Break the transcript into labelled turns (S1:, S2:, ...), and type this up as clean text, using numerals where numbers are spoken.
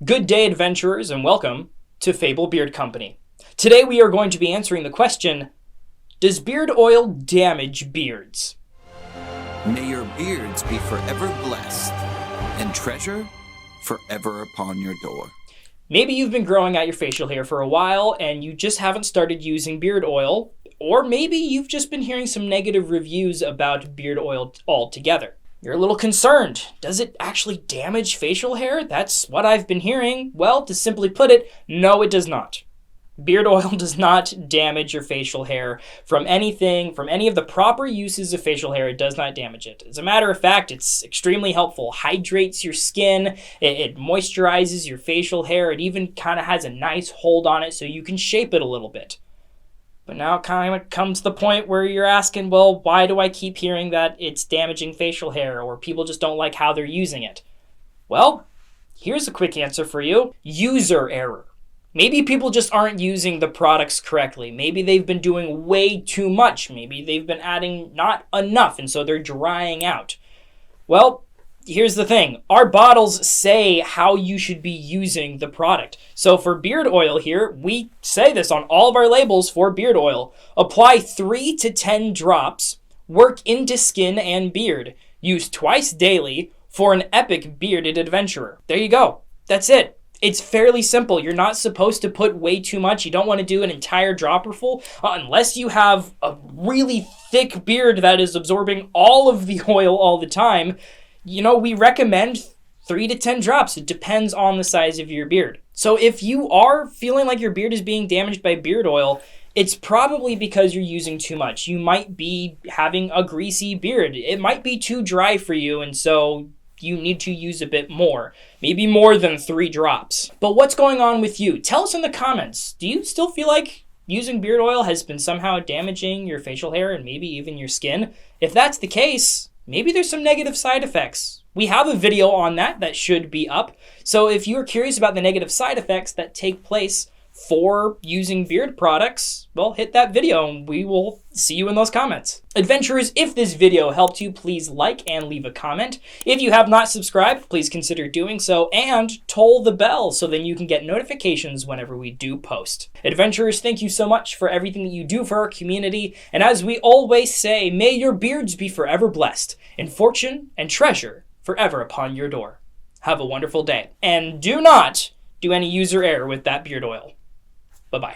S1: Good day, adventurers, and welcome to Fable Beard Company. Today we are going to be answering the question, does beard oil damage beards?
S2: May your beards be forever blessed, and treasure forever upon your door.
S1: Maybe you've been growing out your facial hair for a while and you just haven't started using beard oil, or maybe you've just been hearing some negative reviews about beard oil altogether. You're a little concerned. Does it actually damage facial hair? That's what I've been hearing. Well, to simply put it, no, it does not. Beard oil does not damage your facial hair from any of the proper uses of facial hair. It does not damage it. As a matter of fact, it's extremely helpful. Hydrates your skin. It moisturizes your facial hair. It even kind of has a nice hold on it so you can shape it a little bit. But now it kind of comes to the point where you're asking, well, why do I keep hearing that it's damaging facial hair or people just don't like how they're using it? Well, here's a quick answer for you. User error. Maybe people just aren't using the products correctly. Maybe they've been doing way too much. Maybe they've been adding not enough, and so they're drying out. Well, here's the thing. Our bottles say how you should be using the product. So for beard oil here, we say this on all of our labels for beard oil. Apply 3 to 10 drops. Work into skin and beard. Use twice daily for an epic bearded adventurer. There you go. That's it. It's fairly simple. You're not supposed to put way too much. You don't want to do an entire dropper full unless you have a really thick beard that is absorbing all of the oil all the time. We recommend 3 to 10 drops. It depends on the size of your beard. So if you are feeling like your beard is being damaged by beard oil, it's probably because you're using too much. You might be having a greasy beard. It might be too dry for you, and so you need to use a bit more, maybe more than 3 drops. But what's going on with you? Tell us in the comments. Do you still feel like using beard oil has been somehow damaging your facial hair and maybe even your skin? If that's the case, maybe there's some negative side effects. We have a video on that should be up. So if you're curious about the negative side effects that take place for using beard products, well, hit that video and we will see you in those comments. Adventurers, if this video helped you, please like and leave a comment. If you have not subscribed, please consider doing so and toll the bell so then you can get notifications whenever we do post. Adventurers, thank you so much for everything that you do for our community. And as we always say, may your beards be forever blessed and fortune and treasure forever upon your door. Have a wonderful day. And do not do any user error with that beard oil. Bye-bye.